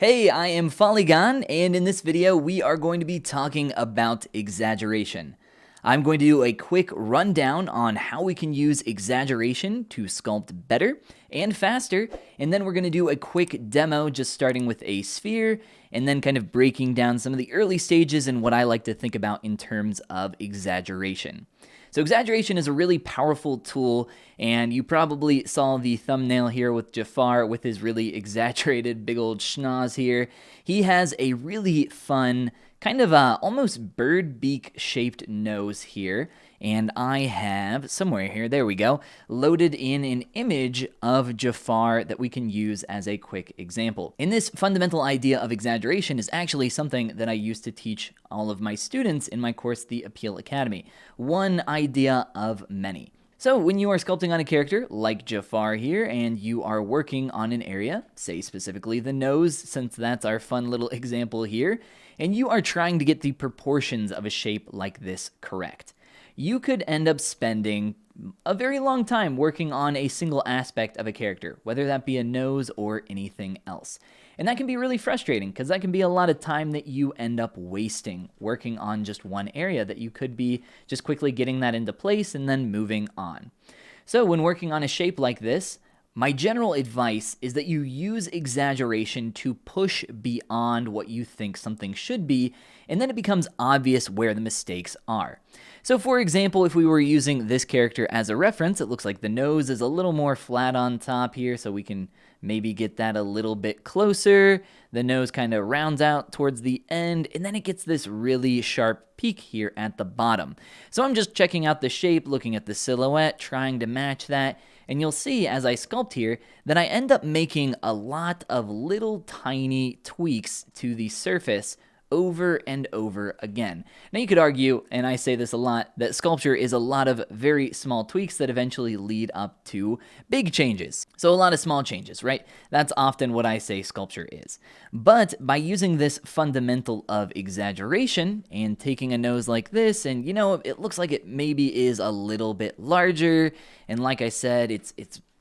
Hey, I am Follygon, and in this video we are going to be talking about exaggeration. I'm going to do a quick rundown on how we can use exaggeration to sculpt better and faster, and then we're going to do a quick demo just starting with a sphere, and then kind of breaking down some of the early stages and what I like to think about in terms of exaggeration. So exaggeration is a really powerful tool, and you probably saw the thumbnail here with Jafar with his really exaggerated big old schnoz here. He has a really fun, kind of almost bird beak shaped nose here, and I have, somewhere here, there we go, loaded in an image of Jafar that we can use as a quick example. And this fundamental idea of exaggeration is actually something that I used to teach all of my students in my course, The Appeal Academy. One idea of many. So when you are sculpting on a character like Jafar here and you are working on an area, say specifically the nose, since that's our fun little example here, and you are trying to get the proportions of a shape like this correct, you could end up spending a very long time working on a single aspect of a character, whether that be a nose or anything else. And that can be really frustrating because that can be a lot of time that you end up wasting working on just one area that you could be just quickly getting that into place and then moving on. So when working on a shape like this, my general advice is that you use exaggeration to push beyond what you think something should be, and then it becomes obvious where the mistakes are. So for example, if we were using this character as a reference, it looks like the nose is a little more flat on top here, so we can maybe get that a little bit closer. The nose kind of rounds out towards the end, and then it gets this really sharp peak here at the bottom. So I'm just checking out the shape, looking at the silhouette, trying to match that. And you'll see as I sculpt here that I end up making a lot of little tiny tweaks to the surface over and over again. Now you could argue, and I say this a lot, that sculpture is a lot of very small tweaks that eventually lead up to big changes. So a lot of small changes, right? That's often what I say sculpture is. But by using this fundamental of exaggeration and taking a nose like this, and you know, it looks like it maybe is a little bit larger, and like I said, it's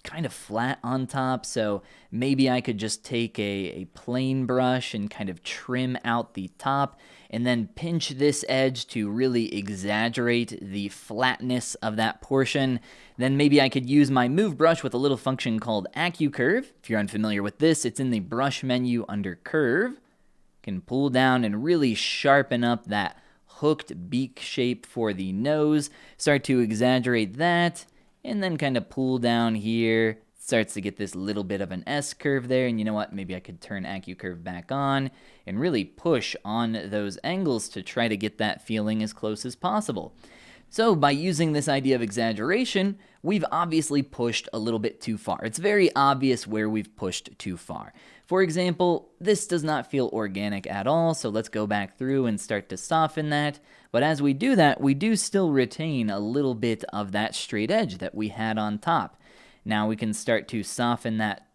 kind of flat on top, so maybe I could just take a plain brush and kind of trim out the top and then pinch this edge to really exaggerate the flatness of that portion. Then maybe I could use my move brush with a little function called AccuCurve. If you're unfamiliar with this, it's in the brush menu under curve. Can pull down and really sharpen up that hooked beak shape for the nose, start to exaggerate that, and then kind of pull down here. Starts to get this little bit of an S curve there, and you know what, maybe I could turn AccuCurve back on and really push on those angles to try to get that feeling as close as possible. So by using this idea of exaggeration, we've obviously pushed a little bit too far. It's very obvious where we've pushed too far. For example, this does not feel organic at all, so let's go back through and start to soften that. But as we do that, we do still retain a little bit of that straight edge that we had on top. Now we can start to soften that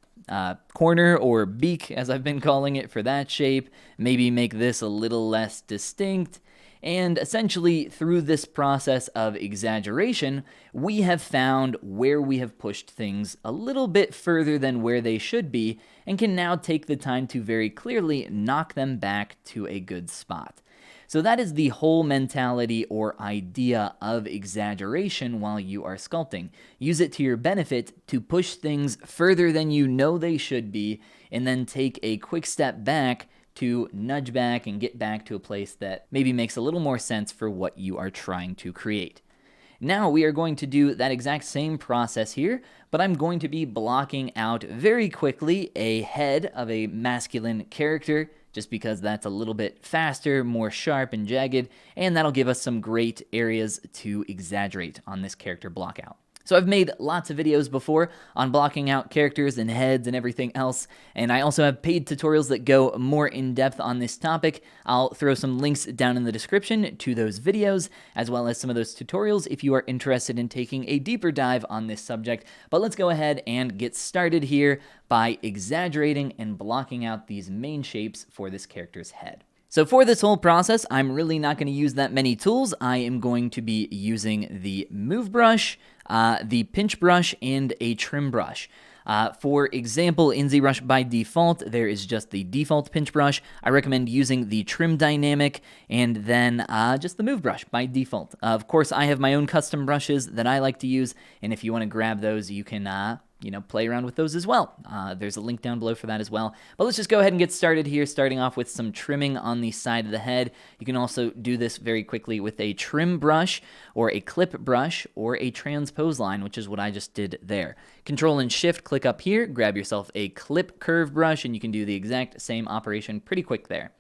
corner or beak, as I've been calling it, for that shape. Maybe make this a little less distinct. And essentially, through this process of exaggeration, we have found where we have pushed things a little bit further than where they should be, and can now take the time to very clearly knock them back to a good spot. So that is the whole mentality or idea of exaggeration while you are sculpting. Use it to your benefit to push things further than you know they should be, and then take a quick step back to nudge back and get back to a place that maybe makes a little more sense for what you are trying to create. Now we are going to do that exact same process here, but I'm going to be blocking out very quickly a head of a masculine character, just because that's a little bit faster, more sharp and jagged, and that'll give us some great areas to exaggerate on this character block out. So I've made lots of videos before on blocking out characters and heads and everything else, and I also have paid tutorials that go more in depth on this topic. I'll throw some links down in the description to those videos, as well as some of those tutorials if you are interested in taking a deeper dive on this subject. But let's go ahead and get started here by exaggerating and blocking out these main shapes for this character's head. So for this whole process, I'm really not going to use that many tools. I am going to be using the move brush, the pinch brush, and a trim brush. For example, in ZBrush by default, there is just the default pinch brush. I recommend using the trim dynamic and then just the move brush by default. Of course, I have my own custom brushes that I like to use, and if you want to grab those, you can play around with those as well. There's a link down below for that as well. But let's just go ahead and get started here, starting off with some trimming on the side of the head. You can also do this very quickly with a trim brush or a clip brush or a transpose line, which is what I just did there. Control and Shift, click up here, grab yourself a clip curve brush, and you can do the exact same operation pretty quick there.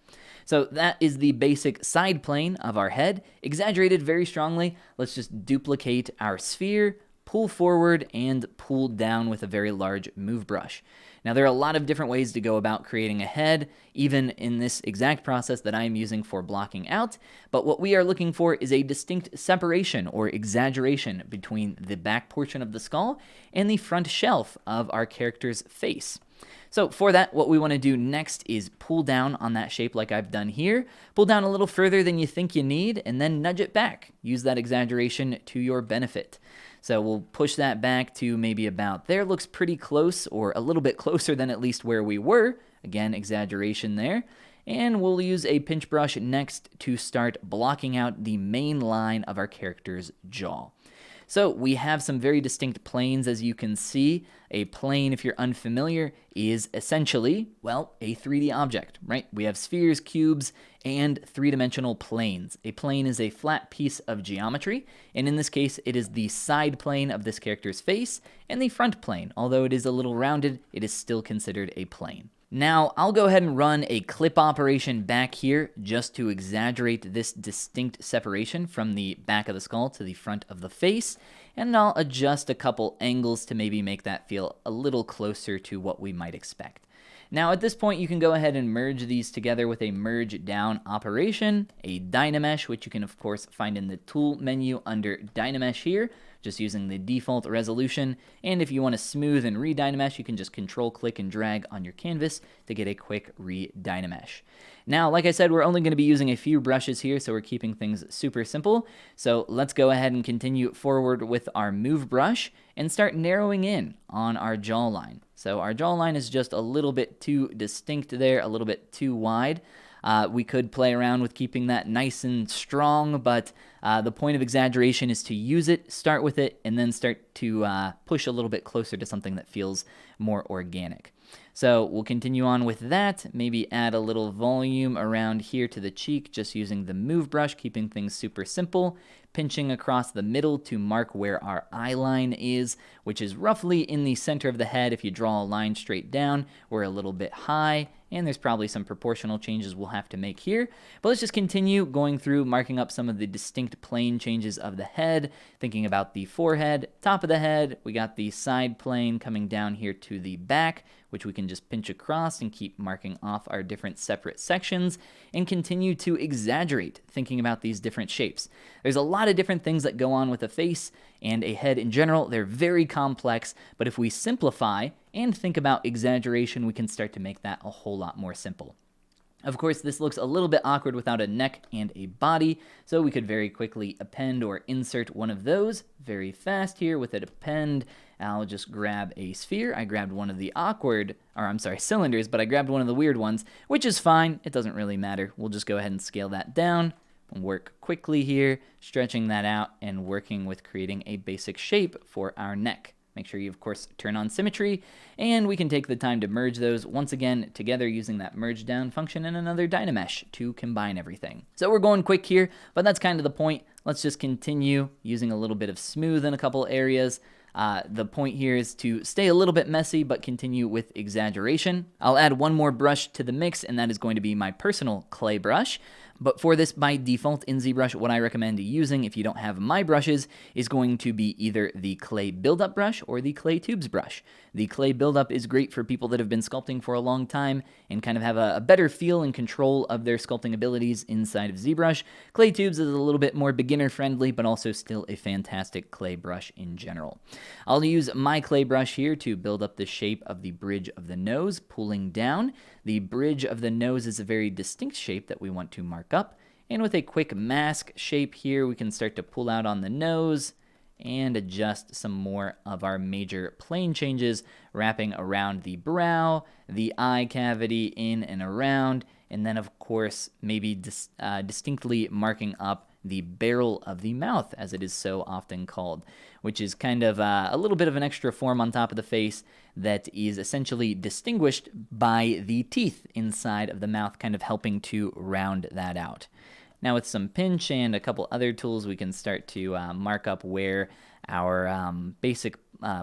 So that is the basic side plane of our head, exaggerated very strongly. Let's just duplicate our sphere, pull forward, and pull down with a very large move brush. Now, there are a lot of different ways to go about creating a head, even in this exact process that I am using for blocking out, but what we are looking for is a distinct separation or exaggeration between the back portion of the skull and the front shelf of our character's face. So for that, what we want to do next is pull down on that shape like I've done here. Pull down a little further than you think you need, and then nudge it back. Use that exaggeration to your benefit. So we'll push that back to maybe about there. Looks pretty close, or a little bit closer than at least where we were. Again, exaggeration there. And we'll use a pinch brush next to start blocking out the main line of our character's jaw. So we have some very distinct planes, as you can see. A plane, if you're unfamiliar, is essentially, well, a 3D object, right? We have spheres, cubes, and three-dimensional planes. A plane is a flat piece of geometry, and in this case, it is the side plane of this character's face and the front plane. Although it is a little rounded, it is still considered a plane. Now, I'll go ahead and run a clip operation back here just to exaggerate this distinct separation from the back of the skull to the front of the face, and I'll adjust a couple angles to maybe make that feel a little closer to what we might expect. Now, at this point, you can go ahead and merge these together with a merge down operation, a Dynamesh, which you can, of course, find in the tool menu under Dynamesh here, just using the default resolution. And if you want to smooth and re-Dynamesh, you can just control, click, and drag on your canvas to get a quick re-Dynamesh. Now, like I said, we're only going to be using a few brushes here, so we're keeping things super simple. So let's go ahead and continue forward with our move brush and start narrowing in on our jawline. So our jawline is just a little bit too distinct there, a little bit too wide. We could play around with keeping that nice and strong, but the point of exaggeration is to use it, start with it, and then start to push a little bit closer to something that feels more organic. So we'll continue on with that, maybe add a little volume around here to the cheek, just using the move brush, keeping things super simple, pinching across the middle to mark where our eye line is, which is roughly in the center of the head. If you draw a line straight down, we're a little bit high, and there's probably some proportional changes we'll have to make here. But let's just continue going through, marking up some of the distinct plane changes of the head, thinking about the forehead, top of the head. We got the side plane coming down here to the back, which we can just pinch across and keep marking off our different separate sections, and continue to exaggerate, thinking about these different shapes. There's a lot of different things that go on with a face and a head in general. They're very complex, but if we simplify and think about exaggeration, we can start to make that a whole lot more simple. Of course, this looks a little bit awkward without a neck and a body, so we could very quickly append or insert one of those very fast here with an append. I'll just grab a sphere. I grabbed one of the cylinders, but I grabbed one of the weird ones, which is fine. It doesn't really matter. We'll just go ahead and scale that down and work quickly here, stretching that out and working with creating a basic shape for our neck. Make sure you, of course, turn on symmetry, and we can take the time to merge those once again together using that merge down function and another Dynamesh to combine everything. So we're going quick here, but that's kind of the point. Let's just continue using a little bit of smooth in a couple areas. The point here is to stay a little bit messy, but continue with exaggeration. I'll add one more brush to the mix, and that is going to be my personal clay brush. But for this, by default in ZBrush, what I recommend using if you don't have my brushes is going to be either the clay buildup brush or the clay tubes brush. The clay buildup is great for people that have been sculpting for a long time and kind of have a better feel and control of their sculpting abilities inside of ZBrush. Clay tubes is a little bit more beginner friendly, but also still a fantastic clay brush in general. I'll use my clay brush here to build up the shape of the bridge of the nose, pulling down. The bridge of the nose is a very distinct shape that we want to mark up. And with a quick mask shape here, we can start to pull out on the nose and adjust some more of our major plane changes, wrapping around the brow, the eye cavity, in and around, and then of course maybe distinctly marking up the barrel of the mouth, as it is so often called, which is kind of a little bit of an extra form on top of the face that is essentially distinguished by the teeth inside of the mouth, kind of helping to round that out. Now with some pinch and a couple other tools, we can start to mark up where our basic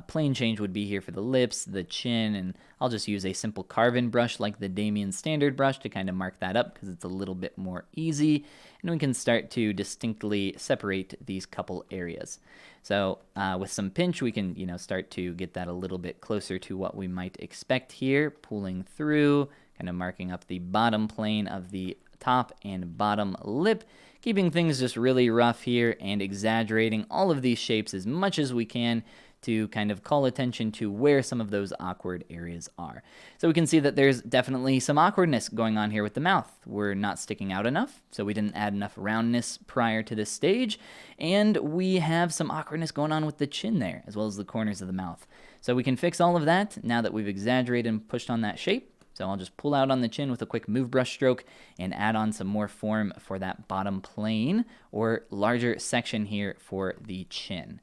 plane change would be here for the lips, the chin, and I'll just use a simple carve-in brush like the Damien standard brush to kind of mark that up because it's a little bit more easy, and we can start to distinctly separate these couple areas. So with some pinch, we can start to get that a little bit closer to what we might expect here, pulling through, kind of marking up the bottom plane of the top and bottom lip, keeping things just really rough here and exaggerating all of these shapes as much as we can to kind of call attention to where some of those awkward areas are. So we can see that there's definitely some awkwardness going on here with the mouth. We're not sticking out enough, so we didn't add enough roundness prior to this stage, and we have some awkwardness going on with the chin there, as well as the corners of the mouth. So we can fix all of that now that we've exaggerated and pushed on that shape. So I'll just pull out on the chin with a quick move brush stroke and add on some more form for that bottom plane or larger section here for the chin.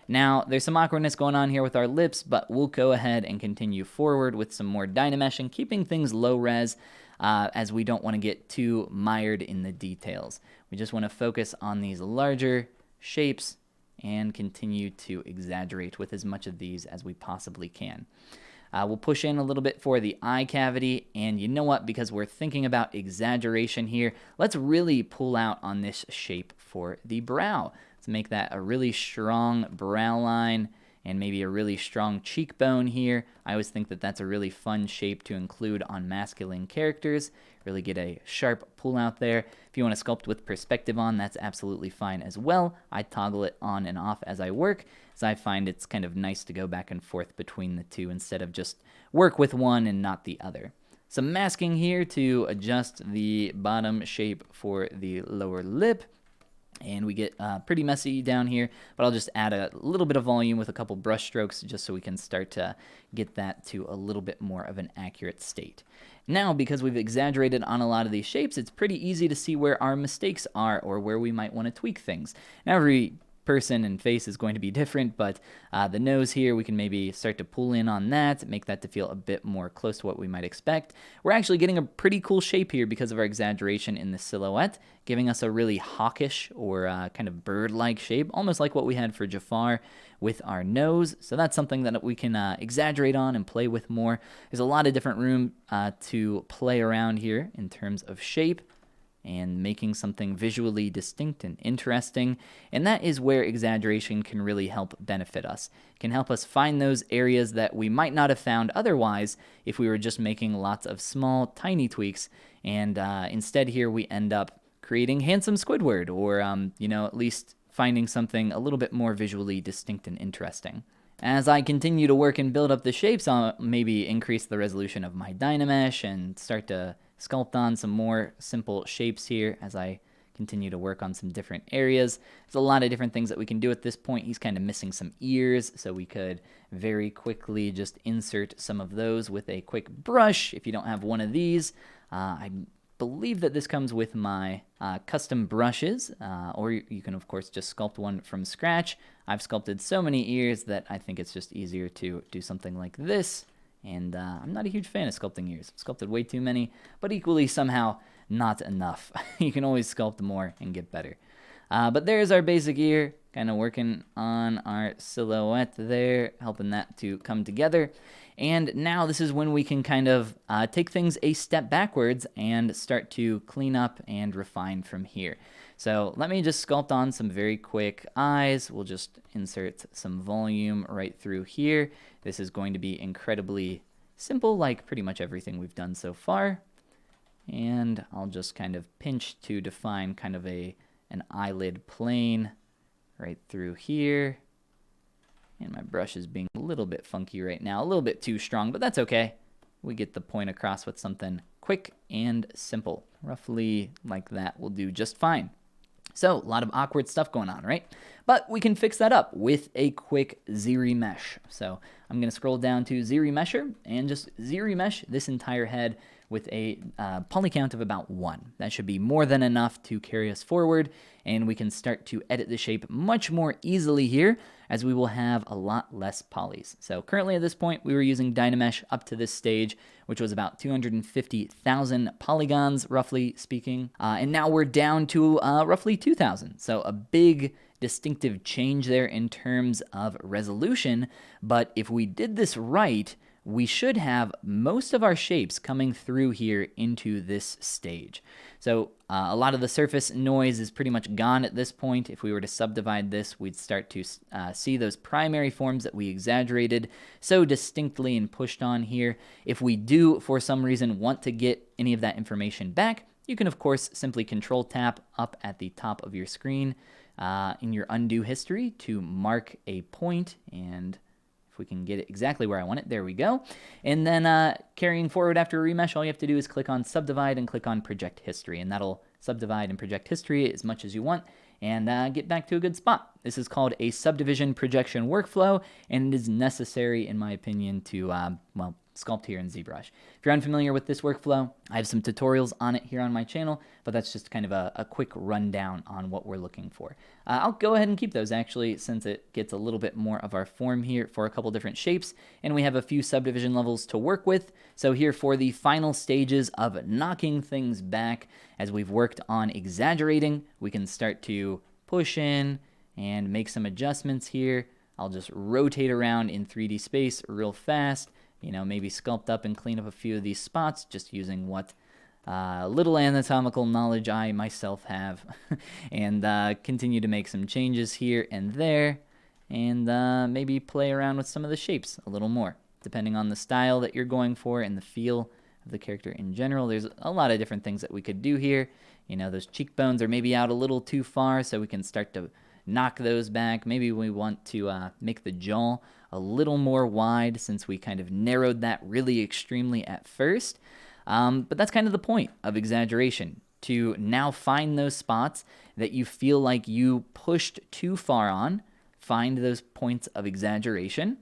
Now, there's some awkwardness going on here with our lips, but we'll go ahead and continue forward with some more Dynamesh and keeping things low res as we don't want to get too mired in the details. We just want to focus on these larger shapes and continue to exaggerate with as much of these as we possibly can. We'll push in a little bit for the eye cavity, and you know what? Because we're thinking about exaggeration here, let's really pull out on this shape for the brow. Let's make that a really strong brow line and maybe a really strong cheekbone here. I always think that that's a really fun shape to include on masculine characters. Really get a sharp pull out there. If you want to sculpt with perspective on, that's absolutely fine as well. I toggle it on and off as I work, as I find it's kind of nice to go back and forth between the two instead of just work with one and not the other. Some masking here to adjust the bottom shape for the lower lip. And we get pretty messy down here, but I'll just add a little bit of volume with a couple brush strokes just so we can start to get that to a little bit more of an accurate state. Now, because we've exaggerated on a lot of these shapes, it's pretty easy to see where our mistakes are or where we might want to tweak things. Now, every person and face is going to be different, but the nose here, we can maybe start to pull in on that, make that to feel a bit more close to what we might expect. We're actually getting a pretty cool shape here because of our exaggeration in the silhouette, giving us a really hawkish or kind of bird-like shape, almost like what we had for Jafar with our nose. So that's something that we can exaggerate on and play with more. There's a lot of different room to play around here in terms of shape and making something visually distinct and interesting. And that is where exaggeration can really help benefit us. It can help us find those areas that we might not have found otherwise if we were just making lots of small, tiny tweaks. And instead here we end up creating handsome Squidward or, at least finding something a little bit more visually distinct and interesting. As I continue to work and build up the shapes, I'll maybe increase the resolution of my Dynamesh and start to sculpt on some more simple shapes here as I continue to work on some different areas. There's a lot of different things that we can do at this point. He's kind of missing some ears, so we could very quickly just insert some of those with a quick brush. If you don't have one of these, I believe that this comes with my custom brushes, or you can of course just sculpt one from scratch. I've sculpted so many ears that I think it's just easier to do something like this. And I'm not a huge fan of sculpting ears. I've sculpted way too many, but equally somehow not enough. You can always sculpt more and get better. But there's our basic ear, kind of working on our silhouette there, helping that to come together. And now this is when we can kind of take things a step backwards and start to clean up and refine from here. So let me just sculpt on some very quick eyes. We'll just insert some volume right through here. This is going to be incredibly simple, like pretty much everything we've done so far. And I'll just kind of pinch to define kind of an eyelid plane right through here. And my brush is being a little bit funky right now, a little bit too strong, but that's okay. We get the point across with something quick and simple. Roughly like that will do just fine. So a lot of awkward stuff going on, right? But we can fix that up with a quick Z-remesh. So I'm going to scroll down to Z-remesher and just Z-remesh this entire head with a poly count of about 1. That should be more than enough to carry us forward, and we can start to edit the shape much more easily here, as we will have a lot less polys. So currently at this point, we were using Dynamesh up to this stage, which was about 250,000 polygons, roughly speaking. And now we're down to roughly 2,000. So a big distinctive change there in terms of resolution. But if we did this right, we should have most of our shapes coming through here into this stage. So a lot of the surface noise is pretty much gone at this point. If we were to subdivide this, we'd start to see those primary forms that we exaggerated so distinctly and pushed on here. If we do, for some reason, want to get any of that information back, you can, of course, simply Control-Tap up at the top of your screen in your undo history to mark a point, and if we can get it exactly where I want it, there we go. And then carrying forward after a remesh, all you have to do is click on Subdivide and click on Project History, and that'll subdivide and project history as much as you want and get back to a good spot. This is called a subdivision projection workflow, and it is necessary, in my opinion, to, well, sculpt here in ZBrush. If you're unfamiliar with this workflow, I have some tutorials on it here on my channel, but that's just kind of a quick rundown on what we're looking for. I'll go ahead and keep those actually, since it gets a little bit more of our form here for a couple different shapes, and we have a few subdivision levels to work with. So here for the final stages of knocking things back, as we've worked on exaggerating, we can start to push in and make some adjustments here. I'll just rotate around in 3D space real fast. You know, maybe sculpt up and clean up a few of these spots, just using what little anatomical knowledge I myself have, and continue to make some changes here and there, and maybe play around with some of the shapes a little more, depending on the style that you're going for and the feel of the character in general. There's a lot of different things that we could do here. You know, those cheekbones are maybe out a little too far, so we can start to knock those back. Maybe we want to make the jaw a little more wide, since we kind of narrowed that really extremely at first. But that's kind of the point of exaggeration, to now find those spots that you feel like you pushed too far on, find those points of exaggeration,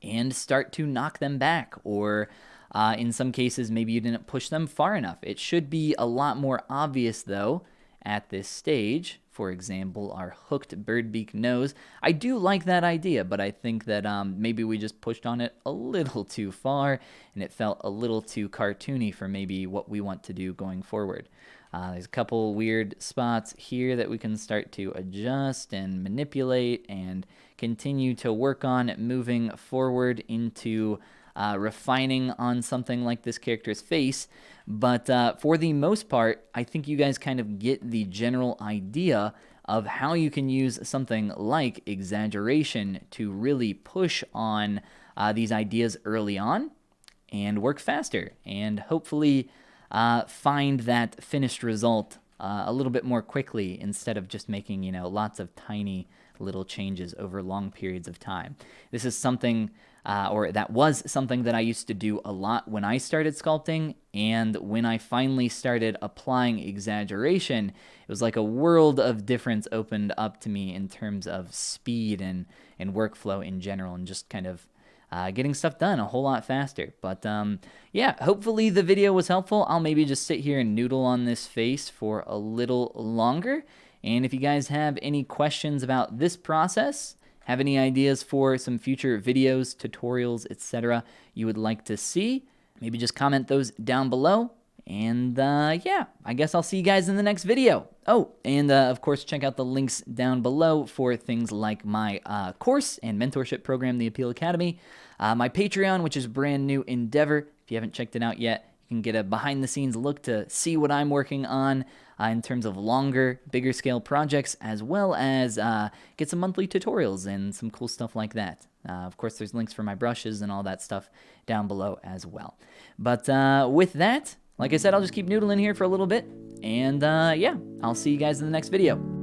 and start to knock them back. Or in some cases, maybe you didn't push them far enough. It should be a lot more obvious, though, at this stage. For example, our hooked bird beak nose. I do like that idea, but I think that maybe we just pushed on it a little too far, and it felt a little too cartoony for maybe what we want to do going forward. There's a couple weird spots here that we can start to adjust and manipulate and continue to work on moving forward into refining on something like this character's face. But for the most part, I think you guys kind of get the general idea of how you can use something like exaggeration to really push on these ideas early on and work faster, and hopefully find that finished result a little bit more quickly, instead of just making, you know, lots of tiny little changes over long periods of time. This is something, or that was something that I used to do a lot when I started sculpting, and when I finally started applying exaggeration, it was like a world of difference opened up to me in terms of speed and workflow in general, and just kind of getting stuff done a whole lot faster. But yeah, hopefully the video was helpful. I'll maybe just sit here and noodle on this face for a little longer. And if you guys have any questions about this process, have any ideas for some future videos, tutorials, etc. you would like to see, maybe just comment those down below. And yeah, I guess I'll see you guys in the next video. Oh, and of course, check out the links down below for things like my course and mentorship program, the Appeal Academy, my Patreon, which is a brand new endeavor. If you haven't checked it out yet, you can get a behind-the-scenes look to see what I'm working on in terms of longer, bigger scale projects, as well as get some monthly tutorials and some cool stuff like that. Of course, there's links for my brushes and all that stuff down below as well. But with that, like I said, I'll just keep noodling here for a little bit, and yeah, I'll see you guys in the next video.